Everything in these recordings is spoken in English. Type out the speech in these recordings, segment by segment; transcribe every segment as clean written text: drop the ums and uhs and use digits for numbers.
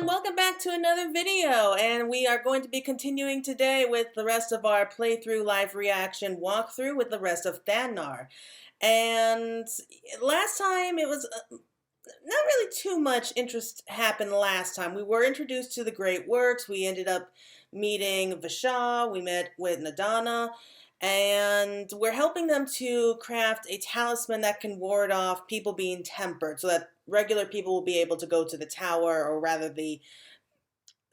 welcome back to another video, and we are going to be continuing today with the rest of our playthrough live reaction walkthrough with the rest of Thanar. And last time it was not really too much interest happened last time. We were introduced to the Great Works, we ended up meeting Vishal, we met with Nadana, and we're helping them to craft a talisman that can ward off people being tempered so that regular people will be able to go to the tower, or rather the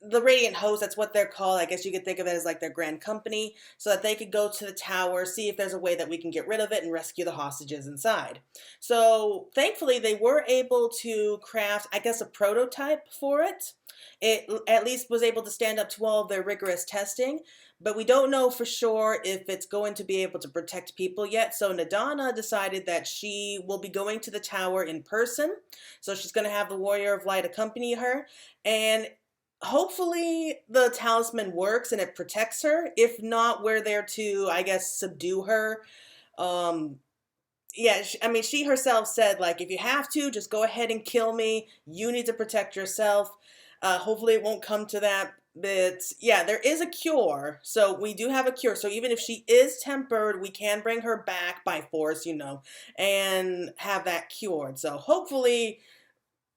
Radiant Host, that's what they're called. I guess you could think of it as like their grand company, so that they could go to the tower, see if there's a way that we can get rid of it and rescue the hostages inside. So thankfully they were able to craft, I guess, a prototype for it. It at least was able to stand up to all of their rigorous testing, but we don't know for sure if it's going to be able to protect people yet. So Nadana decided that she will be going to the tower in person. So she's going to have the Warrior of Light accompany her, and hopefully the talisman works and it protects her. If not, we're there to, I guess, subdue her. Yeah, she herself said, like, if you have to, just go ahead and kill me. You need to protect yourself. Hopefully it won't come to that. But yeah, there is a cure. So we do have a cure. So even if she is tempered, we can bring her back by force, you know, and have that cured. So hopefully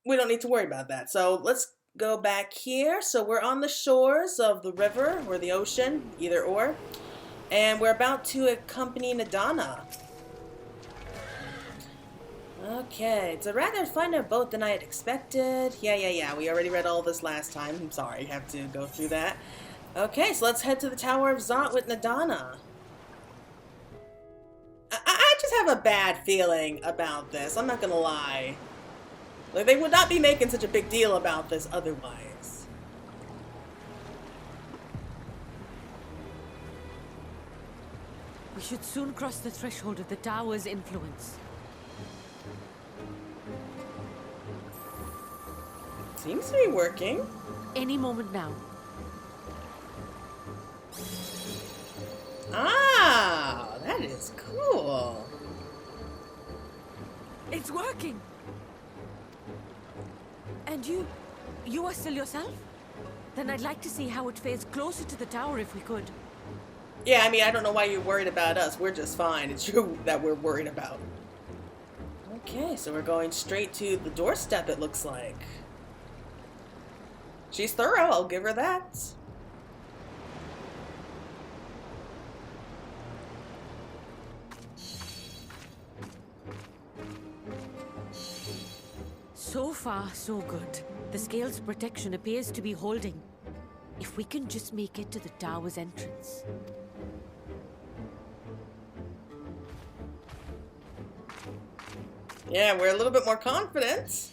we don't need to worry about that. So let's go back here. So we're on the shores of the river or the ocean, either or. And we're about to accompany Nadana. Okay, it's a rather finer boat than I had expected. Yeah, we already read all this last time. I'm sorry, I have to go through that. Okay, so let's head to the Tower of Zot with Nadana. I just have a bad feeling about this, I'm not gonna lie. Like, they would not be making such a big deal about this otherwise. We should soon cross the threshold of the tower's influence. Seems to be working. Any moment now. Ah, that is cool. It's working! And you are still yourself? Then I'd like to see how it fares closer to the tower if we could. Yeah, I mean, I don't know why you're worried about us. We're just fine. It's you that we're worried about. Okay, so we're going straight to the doorstep, it looks like. She's thorough, I'll give her that. So far, so good. The scale's protection appears to be holding. If we can just make it to the tower's entrance. Yeah, we're a little bit more confident.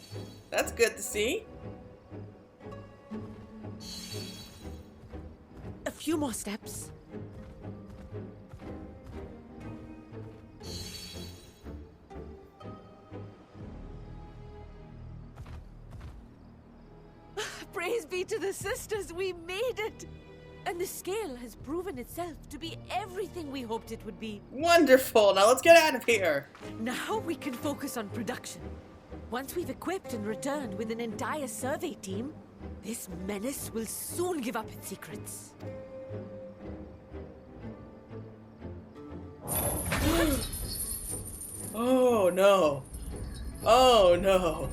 That's good to see. A few more steps. Praise be to the sisters, we made it! And the scale has proven itself to be everything we hoped it would be. Wonderful, now let's get out of here. Now we can focus on production. Once we've equipped and returned with an entire survey team, this menace will soon give up its secrets. Oh no. Oh no.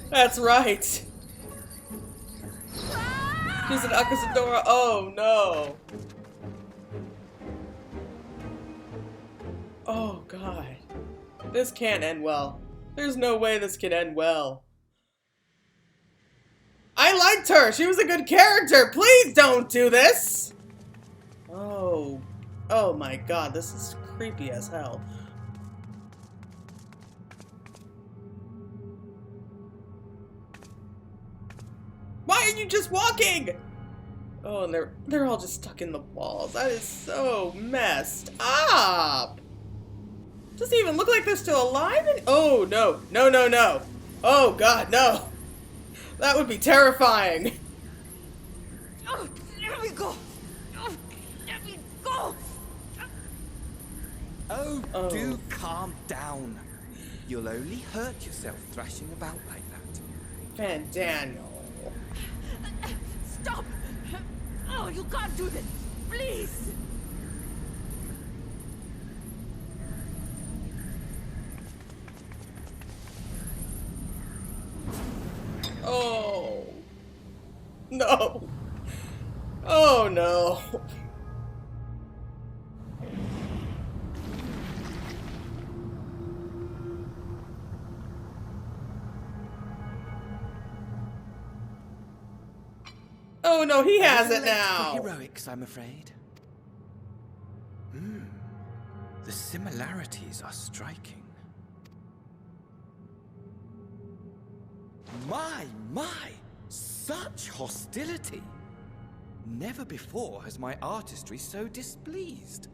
That's right. She's an Akasadora. Oh no. Oh god. This can't end well. There's no way this can end well. I liked her. She was a good character. Please don't do this. Oh. Oh my god. This is creepy as hell. Why are you just walking? Oh, and they're all just stuck in the walls. That is so messed up. Doesn't even look like they're still alive. Oh no, no, no, no. Oh god, no. That would be terrifying. Oh, let me go. Oh, let me go. Oh, do calm down. You'll only hurt yourself thrashing about like that. Fandaniel. Stop! Oh, you can't do this! Please! Oh. No. Oh no. Oh no, he has it For now. heroics, I'm afraid. The similarities are striking. My! Such hostility! Never before has my artistry so displeased.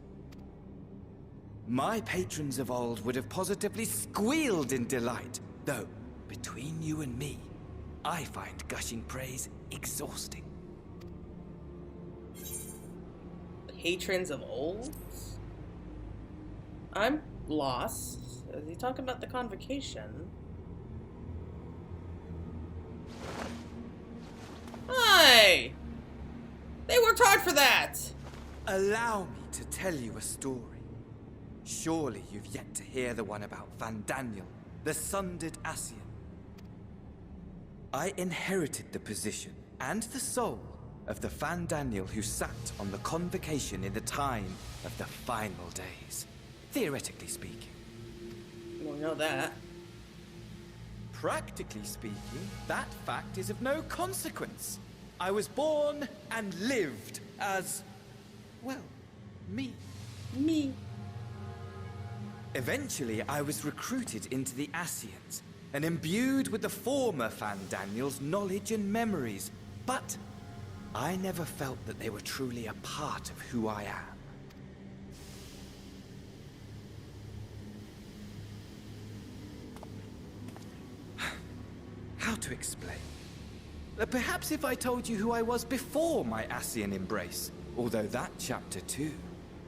My patrons of old would have positively squealed in delight, though, between you and me, I find gushing praise exhausting. Patrons of old? I'm lost. Is he talking about the convocation? Hi! They worked hard for that! Allow me to tell you a story. Surely you've yet to hear the one about Fandaniel, the sundered Ascian. I inherited the position and the soul of the Fandaniel who sat on the convocation in the time of the final days, theoretically speaking. You don't know that. Practically speaking, that fact is of no consequence. I was born and lived as, well, me. Me. Eventually, I was recruited into the Ascians and imbued with the former Fandaniel's knowledge and memories, but I never felt that they were truly a part of who I am. How to explain? Perhaps if I told you who I was before my Ascian embrace, although that chapter too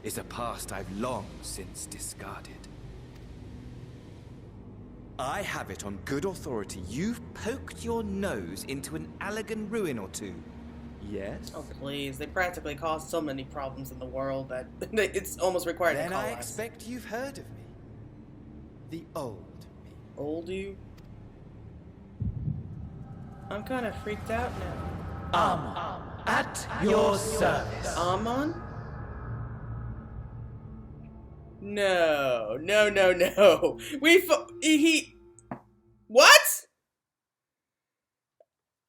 is a past I've long since discarded. I have it on good authority you've poked your nose into an Allegan ruin or two. Yes? Oh please, they practically caused so many problems in the world that it's almost required Then to call I us. expect you've heard of me. The old me. Old you? I'm kind of freaked out now. At your service. Amon? No. He... What?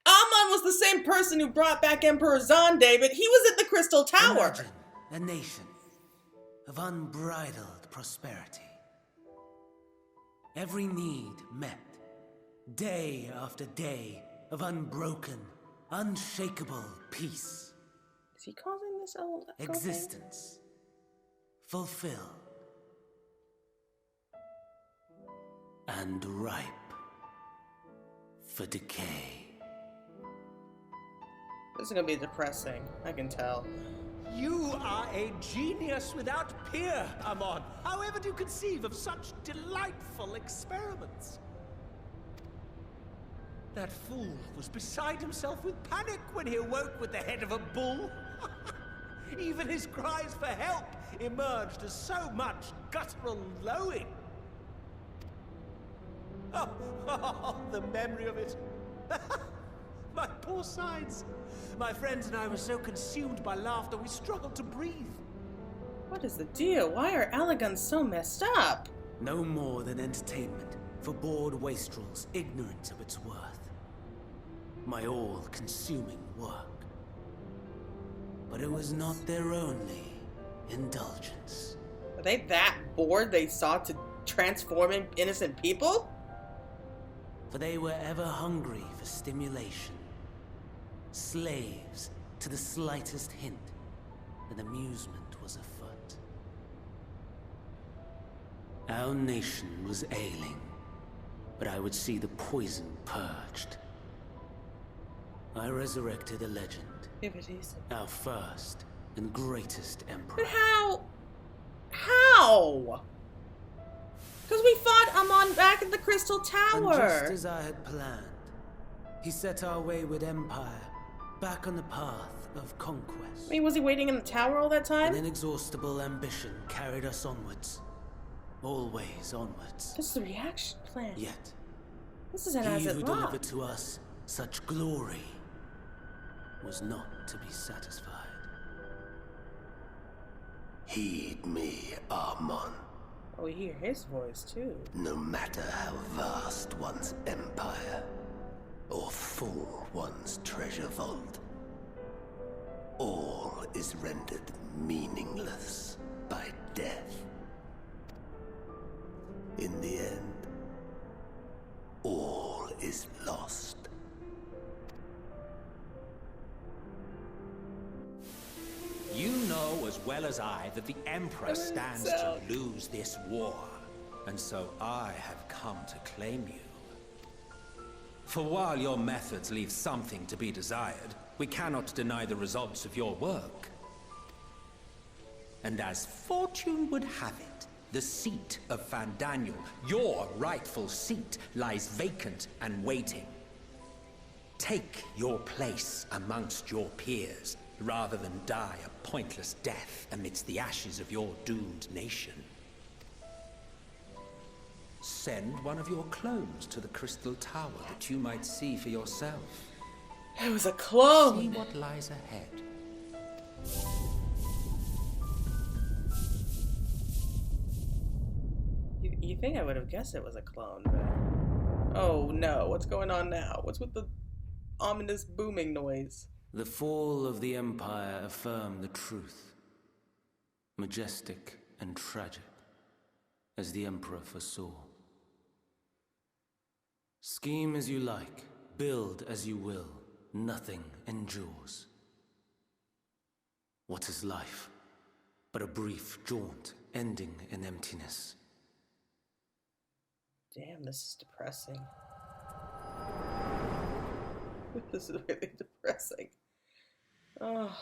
Amon was the same person who brought back Emperor Zonde, but he was at the Crystal Tower. Imagine a nation of unbridled prosperity. Every need met. Day after day of unbroken, unshakable peace. Is he causing this old Existence fulfilled and ripe for decay. This is gonna be depressing. I can tell. You are a genius without peer, Amon. However do you conceive of such delightful experiments? That fool was beside himself with panic when he awoke with the head of a bull. Even his cries for help emerged as so much guttural lowing. Oh, the memory of it. My poor sides. My friends and I were so consumed by laughter we struggled to breathe. What is the deal? Why are Allegans so messed up? No more than entertainment for bored wastrels ignorant of its worth. My all-consuming work. But it was not their only indulgence. Are they that bored they sought to transform innocent people? For they were ever hungry for stimulation. Slaves to the slightest hint that amusement was afoot. Our nation was ailing, but I would see the poison purged. I resurrected a legend. Our first and greatest emperor. But how? Because we fought Amon back at the Crystal And just Tower. as I had planned, He set our wayward empire back on the path of conquest. I mean, was he waiting in the tower all that An time? inexhaustible ambition carried us onwards. Always onwards. This is the reaction plan. Yet, This is an he who Radz-at-Han. delivered to us such glory was not to be satisfied. Heed me, Armon. Oh, we hear his voice too. No matter how vast one's empire, or full one's treasure vault, all is rendered meaningless by death. In the end, all is lost. You know as well as I that the Emperor stands to lose this war, and so I have come to claim you. For while your methods leave something to be desired, we cannot deny the results of your work. And as fortune would have it, the seat of Fandaniel, your rightful seat, lies vacant and waiting. Take your place amongst your peers, rather than die a pointless death amidst the ashes of your doomed nation. Send one of your clones to the Crystal Tower that you might see for yourself. It was a clone. See what lies ahead. You think I would have guessed it was a clone, but... Oh no, what's going on now? What's with the ominous booming noise? The fall of the Empire affirmed the truth. Majestic and tragic, as the Emperor foresaw. Scheme as you like, build as you will, nothing endures. What is life but a brief jaunt ending in emptiness? Damn, this is depressing. This is really depressing. Oh.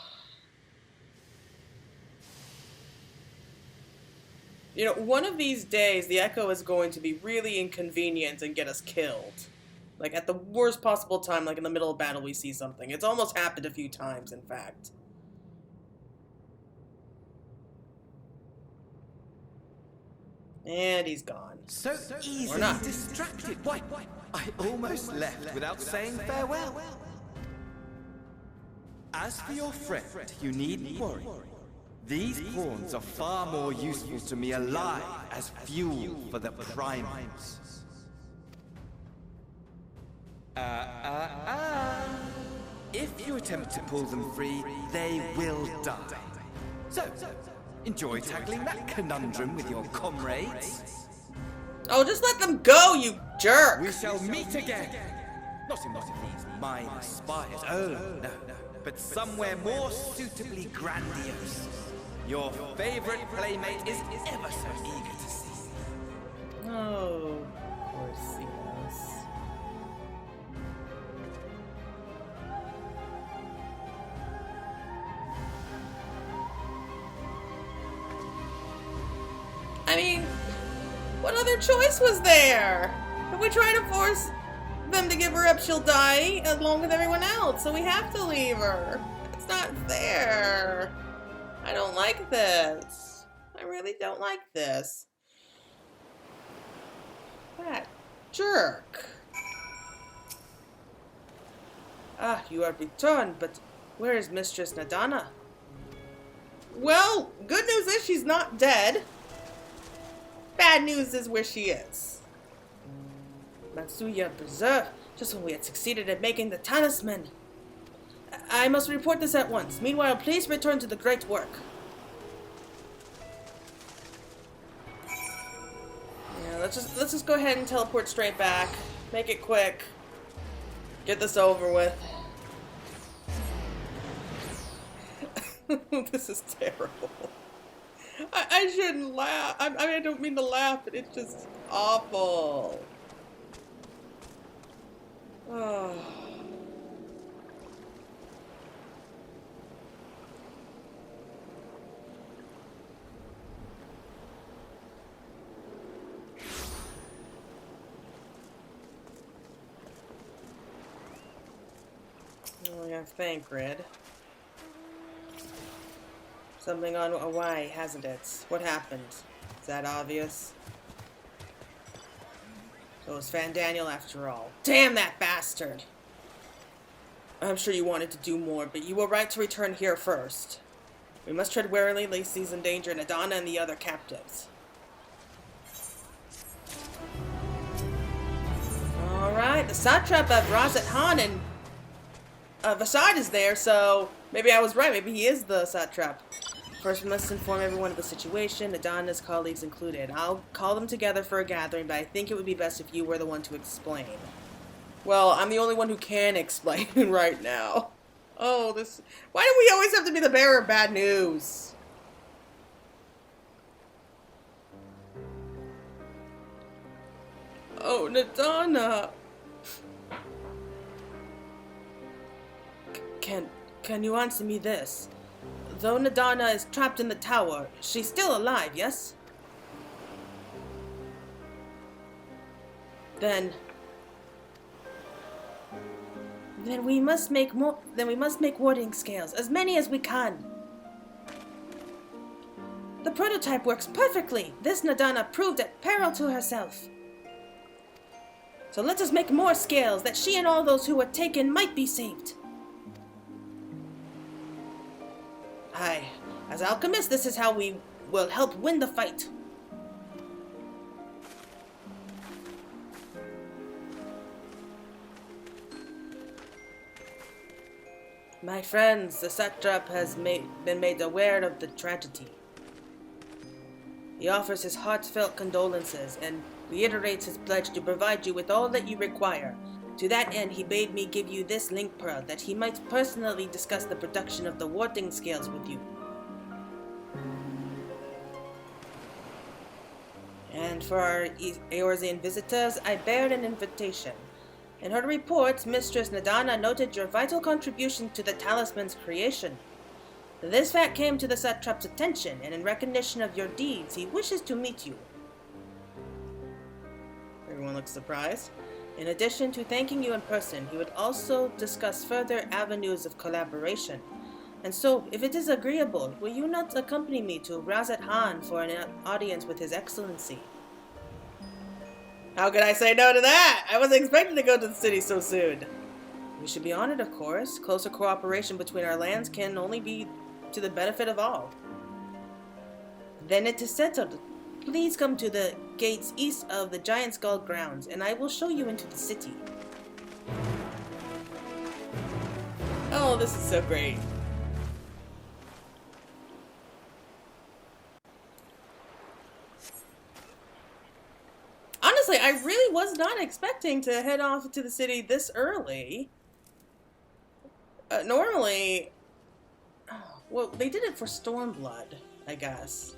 You know, one of these days, the Echo is going to be really inconvenient and get us killed. Like, at the worst possible time, like in the middle of battle, we see something. It's almost happened a few times, in fact. And he's gone. So easily distracted. Why, I almost left without saying farewell. As for your friend, you needn't worry. These pawns are far more useful to me alive as fuel for the primals. If you attempt to pull them free, they will die. So, enjoy tackling that conundrum with your comrades. Oh, just let them go, you jerk! We shall meet again. Not in one of these minor spires, oh no, but somewhere more suitably grandiose. Your favorite playmate is ever so eager to see. Oh, of course he was. I mean, what other choice was there? If we try to force them to give her up, she'll die along with everyone else, so we have to leave her. It's not fair. I don't like this. I really don't like this. That jerk. Ah, you are returned, but where is Mistress Nadana? Well, good news is she's not dead. Bad news is where she is. Matsuya preserved, just when we had succeeded at making the talisman. I must report this at once. Meanwhile, please return to the great work. Yeah, let's just go ahead and teleport straight back. Make it quick. Get this over with. This is terrible. I shouldn't laugh. I mean, I don't mean to laugh, but it's just awful. Oh. Oh, yeah, thank Grid. Something on a Y, hasn't it? What happened? Is that obvious? So it was Fandaniel after all. Damn that bastard! I'm sure you wanted to do more, but you were right to return here first. We must tread warily, Lacey's in danger, and Adana and the other captives. Alright, the Satrap of Radz-at-Han and Vasad is there, so maybe I was right. Maybe he is the Satrap. First, we must inform everyone of the situation, Adana's colleagues included. I'll call them together for a gathering, but I think it would be best if you were the one to explain. Well, I'm the only one who can explain right now. Oh, this... Why do we always have to be the bearer of bad news? Oh, Nadana. Can you answer me this? Though Nadana is trapped in the tower, she's still alive, yes? Then we must make more. Then we must make warding scales, as many as we can. The prototype works perfectly. This Nadana proved at peril to herself. So let us make more scales, that she and all those who were taken might be saved. Aye, as alchemists, this is how we will help win the fight. My friends, the Satrap has been made aware of the tragedy. He offers his heartfelt condolences and reiterates his pledge to provide you with all that you require. To that end, he bade me give you this link pearl, that he might personally discuss the production of the warding scales with you. And for our Eorzean visitors, I bear an invitation. In her report, Mistress Nadana noted your vital contribution to the talisman's creation. This fact came to the Satrap's attention, and in recognition of your deeds, he wishes to meet you. Everyone looks surprised. In addition to thanking you in person, he would also discuss further avenues of collaboration. And so, if it is agreeable, will you not accompany me to Radz-at-Han for an audience with His Excellency? How could I say no to that? I wasn't expecting to go to the city so soon. We should be honored, of course. Closer cooperation between our lands can only be to the benefit of all. Then it is settled. Please come to the gates east of the Giant Skull grounds, and I will show you into the city. Oh, this is so great. Honestly, I really was not expecting to head off to the city this early. Normally... well, they did it for Stormblood, I guess.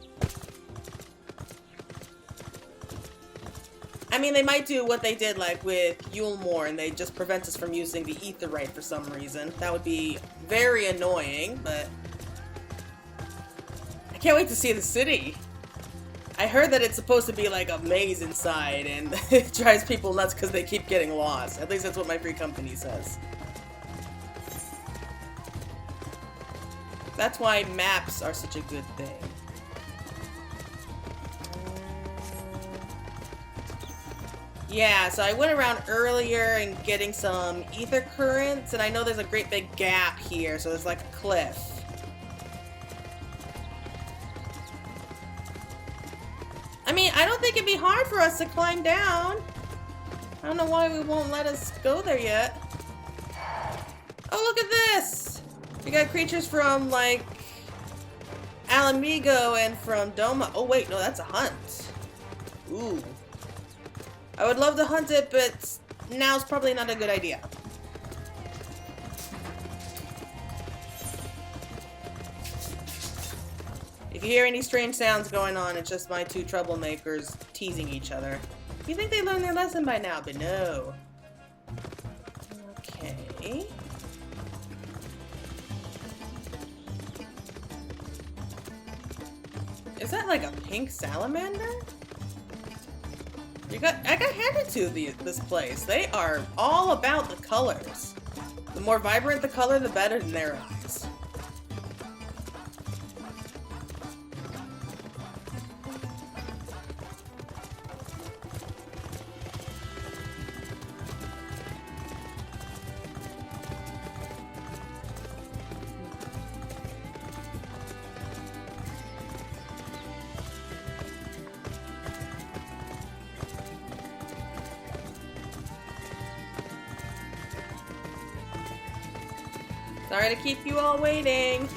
I mean, they might do what they did, like, with Yulemore, and they just prevent us from using the Aetheryte for some reason. That would be very annoying, but... I can't wait to see the city. I heard that it's supposed to be like a maze inside, and it drives people nuts because they keep getting lost. At least that's what my free company says. That's why maps are such a good thing. Yeah, so I went around earlier and getting some ether currents, and I know there's a great big gap here, so there's like a cliff. I mean, I don't think it'd be hard for us to climb down. I don't know why we won't let us go there yet. Oh, look at this! We got creatures from, like, Alamigo and from Doma. Oh, wait, no, that's a hunt. Ooh. I would love to hunt it, but now's probably not a good idea. If you hear any strange sounds going on, it's just my two troublemakers teasing each other. You think they learned their lesson by now, but no. Okay. Is that like a pink salamander? I got handed to this place. They are all about the colors. The more vibrant the color, the better in their eyes. Sorry to keep you all waiting.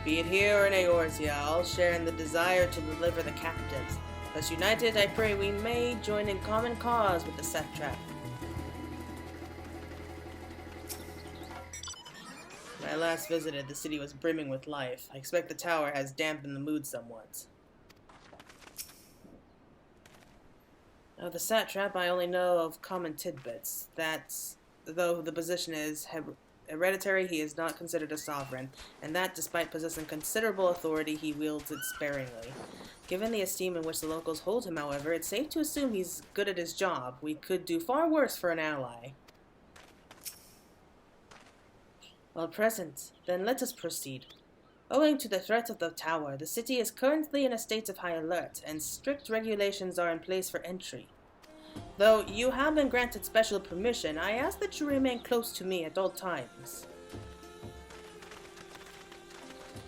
Be it here or in Eorzea, all share in the desire to deliver the captives. Thus united, I pray we may join in common cause with the Satrap. When I last visited, the city was brimming with life. I expect the tower has dampened the mood somewhat. Of the Satrap, I only know of common tidbits. That's... Though the position is hereditary, he is not considered a sovereign, and that, despite possessing considerable authority, he wields it sparingly. Given the esteem in which the locals hold him, however, it's safe to assume he's good at his job. We could do far worse for an ally. Well, present, then let us proceed. Owing to the threat of the tower, the city is currently in a state of high alert, and strict regulations are in place for entry. Though you have been granted special permission, I ask that you remain close to me at all times.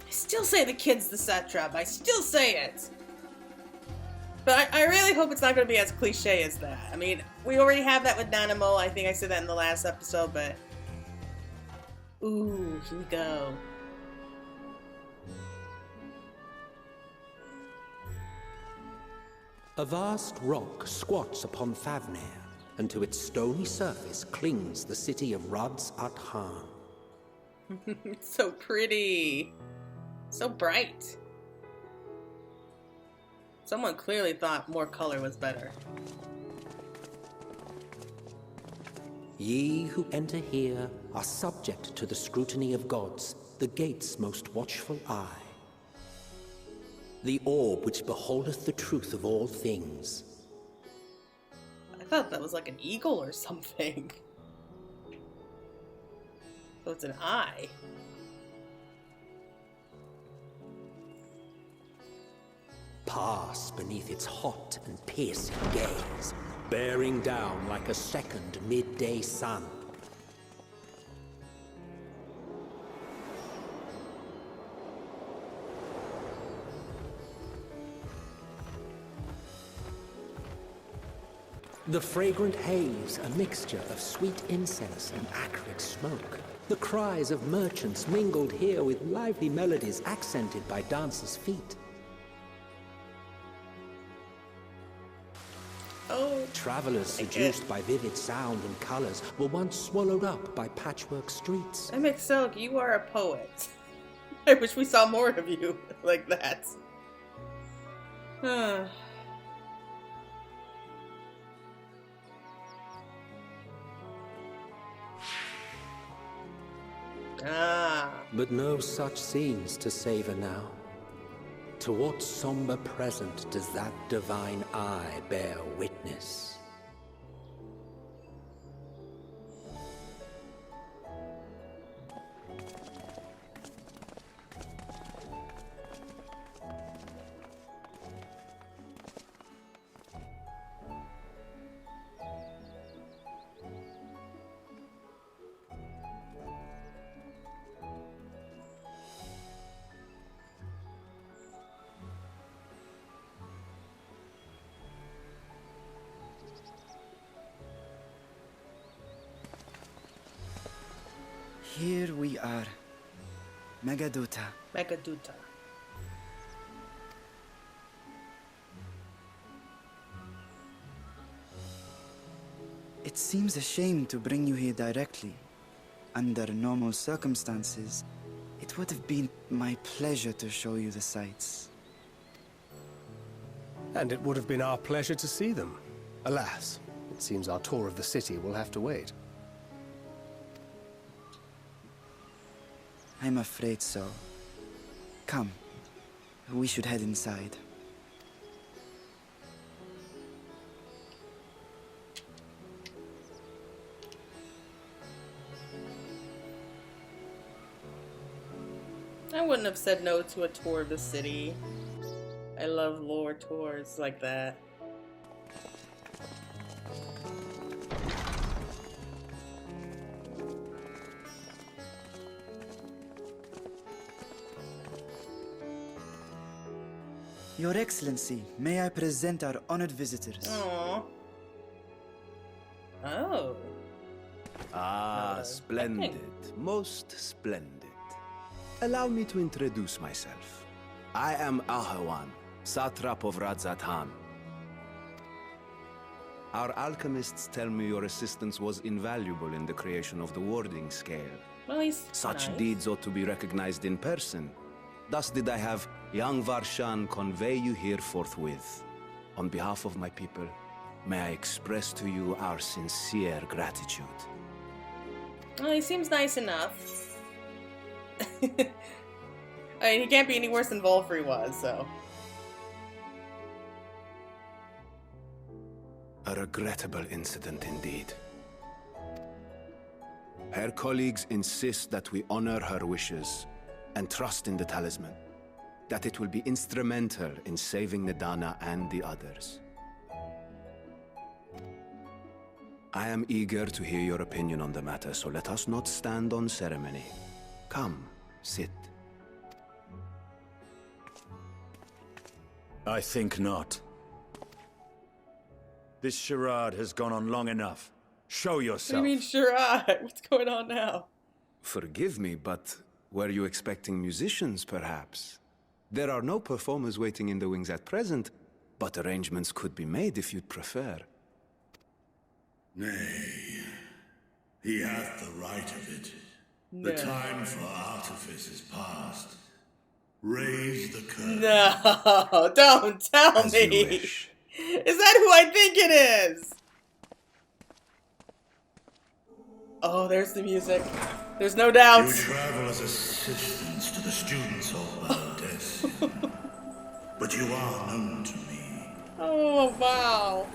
I still say the kid's the Satrap. I still say it. But I really hope it's not going to be as cliche as that. I mean, we already have that with Nanimal. I think I said that in the last episode, but... Ooh, here we go. A vast rock squats upon Fandaniel, and to its stony surface clings the city of Radz-at-Han. It's so pretty. So bright. Someone clearly thought more color was better. Ye who enter here are subject to the scrutiny of gods, the gate's most watchful eye. The orb which beholdeth the truth of all things. I thought that was like an eagle or something. So it's an eye. Pass beneath its hot and piercing gaze, bearing down like a second midday sun. The fragrant haze, a mixture of sweet incense and acrid smoke. The cries of merchants mingled here with lively melodies accented by dancers' feet. Oh. Travelers seduced by vivid sound and colors were once swallowed up by patchwork streets. MXLK, you are a poet. I wish we saw more of you like that. But no such scenes to savor now. To what somber present does that divine eye bear witness? Here we are. Megaduta. Megaduta. It seems a shame to bring you here directly. Under normal circumstances, it would have been my pleasure to show you the sights. And it would have been our pleasure to see them. Alas, it seems our tour of the city will have to wait. I'm afraid so. Come, we should head inside. I wouldn't have said no to a tour of the city. I love lore tours like that. Your Excellency, may I present our honored visitors? Aww. Oh. Ah, splendid. Most splendid. Allow me to introduce myself. I am Ahawan, Satrap of Radz-at-Han. Our alchemists tell me your assistance was invaluable in the creation of the warding scale. Well, he's Such nice. deeds ought to be recognized in person. Thus did I have young Varshan convey you here forthwith. On behalf of my people, may I express to you our sincere gratitude. Well, he seems nice enough. I mean, he can't be any worse than Volfrey was, so. A regrettable incident indeed. Her colleagues insist that we honor her wishes and trust in the talisman, that it will be instrumental in saving Nidana and the others. I am eager to hear your opinion on the matter, so let us not stand on ceremony. Come, sit. I think not. This charade has gone on long enough. Show What do yourself. you mean, charade? What's going on now? Forgive me, but were you expecting musicians, perhaps? There are no performers waiting in the wings at present, but arrangements could be made if you'd prefer. Nay, he hath the right of it. No. The time for artifice is past. Raise the curtain. No, don't tell As you me. wish. Is that who I think it is? Oh, there's the music. There's no doubt. You travel as assistants to the students of Baldes. But you are known to me. Oh, wow.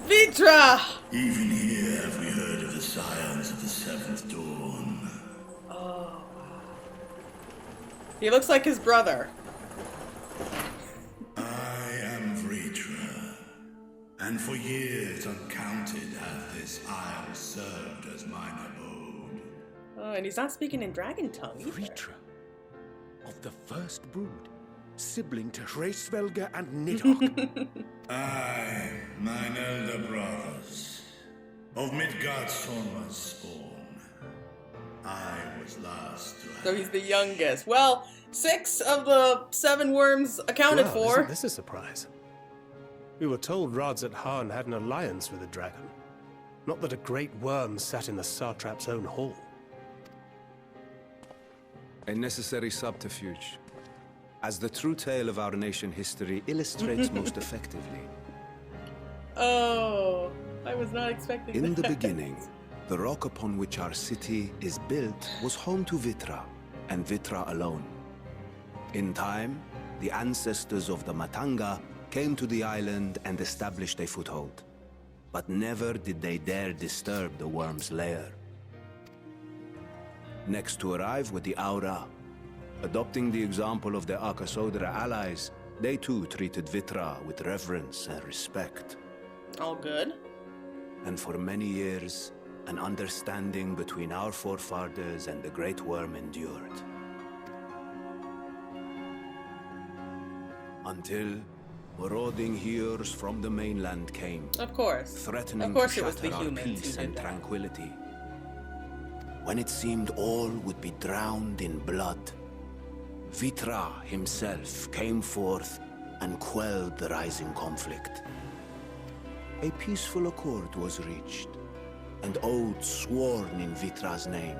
Vitra! Even here have we heard of the scions of the Seventh Dawn. Oh, wow. He looks like his brother. I am Vritra, and for years uncounted hath this isle served as mine abode. Oh, and he's not speaking in dragon tongue either. Vritra, of the first brood, sibling to Hraesvelga and Nidhogg. I, mine elder brothers, of Midgard-Sorma's spawn. I was last to have. So he's the youngest. Well, 6 of the 7 worms accounted Well, for. isn't this a surprise? We were told Radz-at-Han had an alliance with the dragon. Not that a great worm sat in the Satrap's own hall. A necessary subterfuge, as the true tale of our nation history illustrates most effectively. Oh, I was not expecting that. In the beginning, the rock upon which our city is built was home to Vitra, and Vitra alone. In time, the ancestors of the Matanga came to the island and established a foothold. But never did they dare disturb the worm's lair. Next to arrive were the Aura. Adopting the example of their Akasodra allies, they too treated Vitra with reverence and respect. All good. And for many years, an understanding between our forefathers and the Great Worm endured. Until marauding heroes from the mainland came, Of course. threatening Of course to it was the shatter our humans peace who and did that. tranquility. When it seemed all would be drowned in blood, Vitra himself came forth and quelled the rising conflict. A peaceful accord was reached, and oaths sworn in Vitra's name.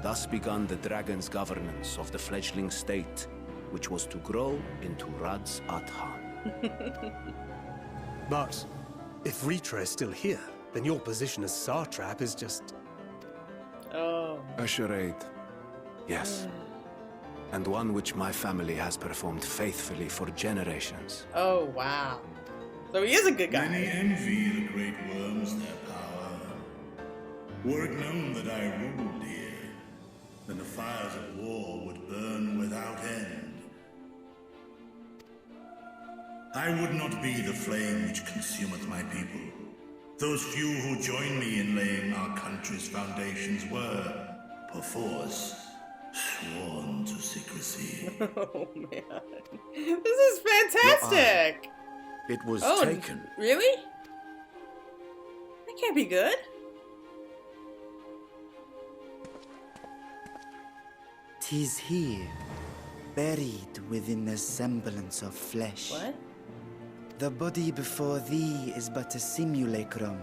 Thus began the dragon's governance of the fledgling state, which was to grow into Radz-at-Han. But if Vritra is still here, then your position as Satrap is just... Oh. A charade, yes. And one which my family has performed faithfully for generations. Oh, wow. So he is a good guy. Many envy the great worms their power. Were it known that I ruled here, then the fires of war would burn without end. I would not be the flame which consumeth my people. Those few who join me in laying our country's foundations were, perforce, sworn to secrecy. Oh man, this is fantastic! It was Oh, taken. really? That can't be good. "'Tis here, buried within the semblance of flesh. What? The body before thee is but a simulacrum,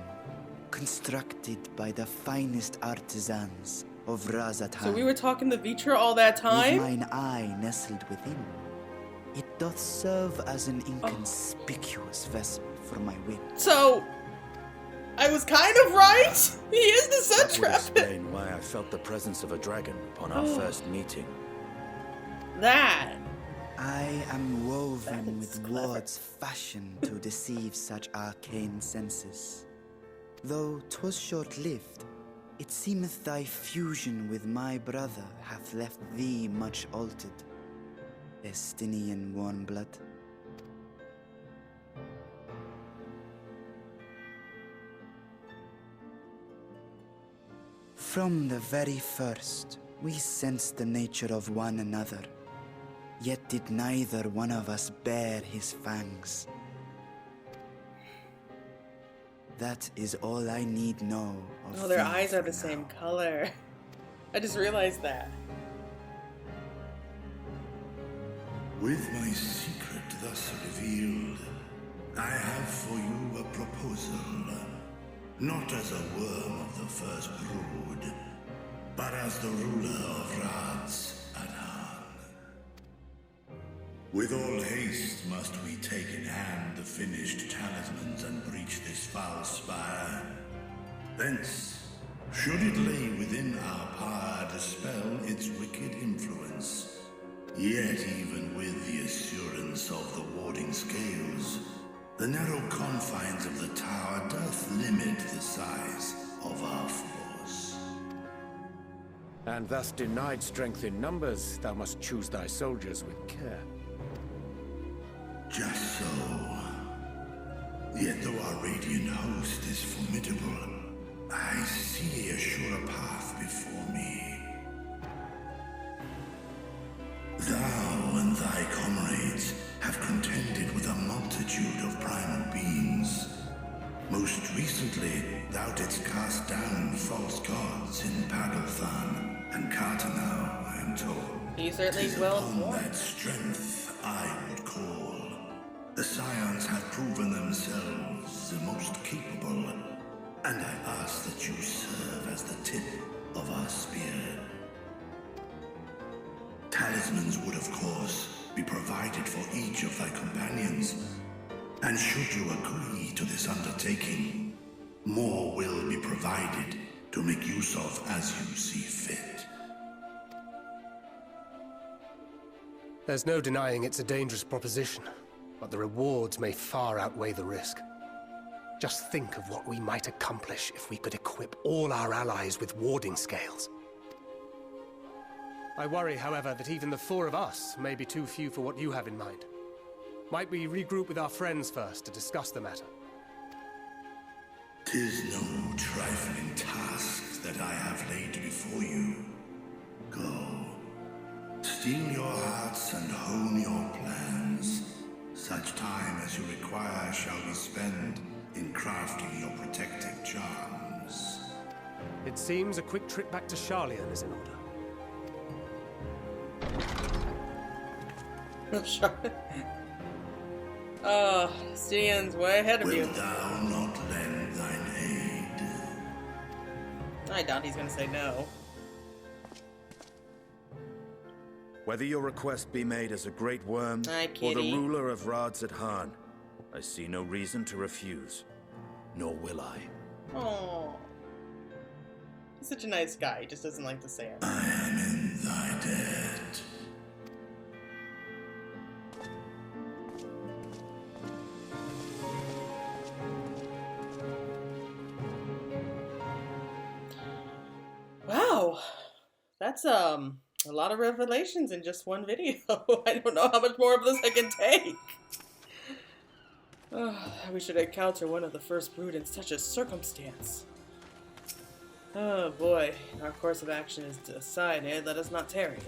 constructed by the finest artisans of Radz-at-Han. So we were talking to Vitra all that time? With mine eye nestled within, it doth serve as an inconspicuous vessel for my wit." So, I was kind of right? He is the That would Satrap! explain why I felt the presence of a dragon upon our first meeting. That. I am woven That with is clever. words fashioned to deceive such arcane senses. Though 'twas short-lived, it seemeth thy fusion with my brother hath left thee much altered, Estinian warm blood. From the very first, we sensed the nature of one another, yet did neither one of us bear his fangs. That is all I need know of Oh, their thee eyes are for the same now. color. I just realized that. With my secret thus revealed, I have for you a proposal. Not as a worm of the first brood, but as the ruler of Radz-at-Han. With all haste must we take in hand the finished talismans and breach this foul spire. Thence, should it lay within our power, dispel its wicked influence. Yet even with the assurance of the warding scales, the narrow confines of the tower doth limit the size of our force. And thus denied strength in numbers, thou must choose thy soldiers with care. Just so. Yet though our radiant host is formidable, I see a surer path before me. Thou and thy comrades have contended with a multitude of primal beings. Most recently, thou didst cast down false gods in Radz-at-Han and Cartanau, I am told. He certainly is 'Tis well upon informed. that strength I would call. The Scions have proven themselves the most capable, and I ask that you serve as the tip of our spear. Talismans would, of course, be provided for each of thy companions, and should you agree to this undertaking, more will be provided to make use of as you see fit. There's no denying it's a dangerous proposition, but the rewards may far outweigh the risk. Just think of what we might accomplish if we could equip all our allies with warding scales. I worry, however, that even the four of us may be too few for what you have in mind. Might we regroup with our friends first to discuss the matter? 'Tis no trifling task that I have laid before you. Go. Steel your hearts and hone your plans. Such time as you require shall be spent in crafting your protective charms. It seems a quick trip back to Charlian is in order. Oh, Stian's way ahead of you. Wilt thou not lend thine aid? I doubt he's gonna say no. Whether your request be made as a great worm Hi, or the kitty. ruler of Radz-at-Han, I see no reason to refuse. Nor will I. Oh, he's such a nice guy. He just doesn't like to say it. I am in thy debt. Wow, that's a lot of revelations in just one video. I don't know how much more of this I can take. We should encounter one of the first brood in such a circumstance. Oh boy, our course of action is decided. Let us not tarry.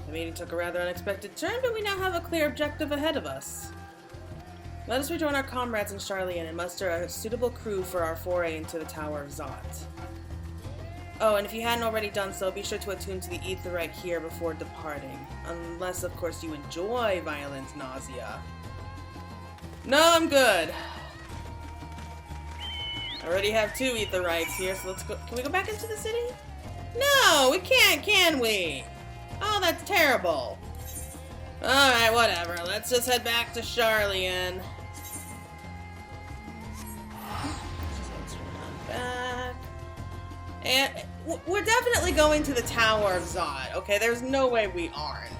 The meeting took a rather unexpected turn, but we now have a clear objective ahead of us. Let us rejoin our comrades in Charlian and muster a suitable crew for our foray into the Tower of Zot. Oh, and if you hadn't already done so, be sure to attune to the Aetheryte here before departing. Unless, of course, you enjoy violent nausea. No, I'm good. I already have 2 Aetherytes here, so let's go. Can we go back into the city? No, we can't, can we? Oh, that's terrible. Alright, whatever. Let's just head back to Charlian. Back. And we're definitely going to the Tower of Zot, okay? There's no way we aren't.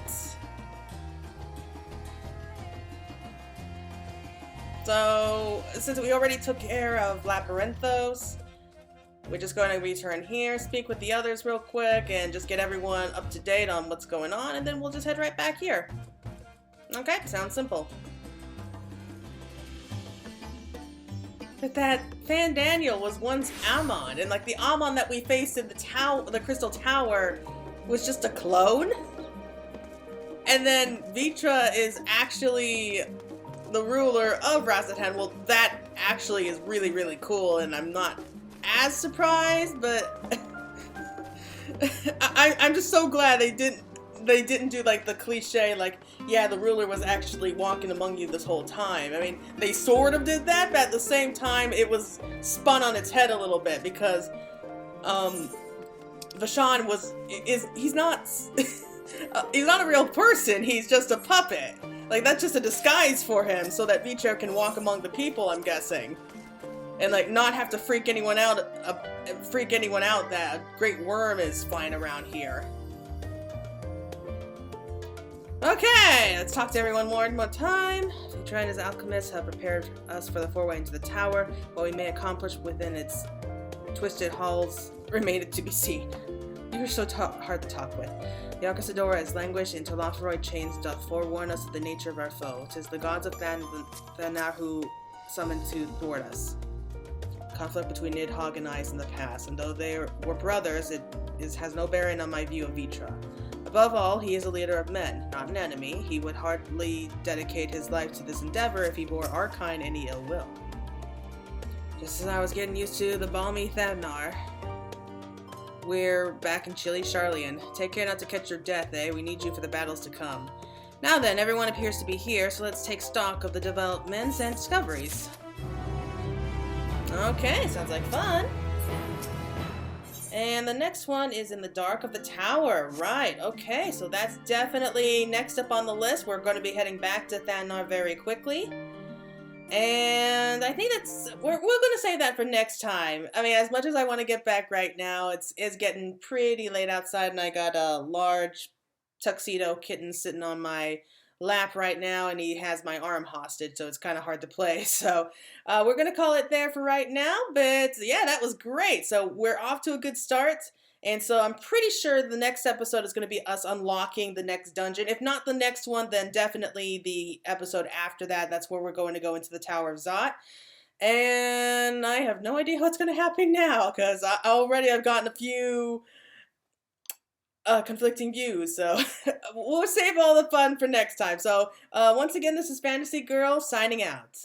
So, since we already took care of Labyrinthos, we're just going to return here, speak with the others real quick, and just get everyone up to date on what's going on, and then we'll just head right back here. Okay, sounds simple. That Fandaniel was once Amon, and like the Amon that we faced in the Crystal Tower was just a clone? And then Vitra is actually the ruler of Radz-at-Han. Well, that actually is really, really cool, and I'm not as surprised, but I'm just so glad they didn't do like the cliche, like, yeah, the ruler was actually walking among you this whole time. I mean, they sort of did that, but at the same time, it was spun on its head a little bit because, Vashan he's not a real person, he's just a puppet. Like, that's just a disguise for him so that Vitra can walk among the people, I'm guessing. And, like, not have to freak anyone out that a great worm is flying around here. Okay, let's talk to everyone one more time. Vitra and his alchemists have prepared us for the foray into the tower. What we may accomplish within its twisted halls remained to be seen. You are so hard to talk with. The Arcasadora is languished in Telophoroid chains doth forewarn us of the nature of our foe. 'Tis the gods of Thanar who summoned to thwart us. Conflict between Nidhogg and I is in the past, and though they were brothers, it has no bearing on my view of Vitra. Above all, he is a leader of men, not an enemy. He would hardly dedicate his life to this endeavor if he bore our kind any ill will. Just as I was getting used to the balmy Thanar, we're back in chilly Charlian. Take care not to catch your death, eh? We need you for the battles to come. Now then, everyone appears to be here, so let's take stock of the developments and discoveries. Okay, sounds like fun. And the next one is in the dark of the tower. Right, okay, so that's definitely next up on the list. We're going to be heading back to Thanar very quickly. And I think we're going to save that for next time. I mean, as much as I want to get back right now, it's getting pretty late outside, and I got a large tuxedo kitten sitting on my lap right now, and he has my arm hostage, so it's kind of hard to play. So we're going to call it there for right now, but yeah, that was great. So we're off to a good start, and so I'm pretty sure the next episode is going to be us unlocking the next dungeon. If not the next one, then definitely the episode after that. That's where we're going to go into the Tower of Zot. And I have no idea what's going to happen now, because I've gotten a few conflicting views, so we'll save all the fun for next time. So once again, this is Fantasy Girl signing out.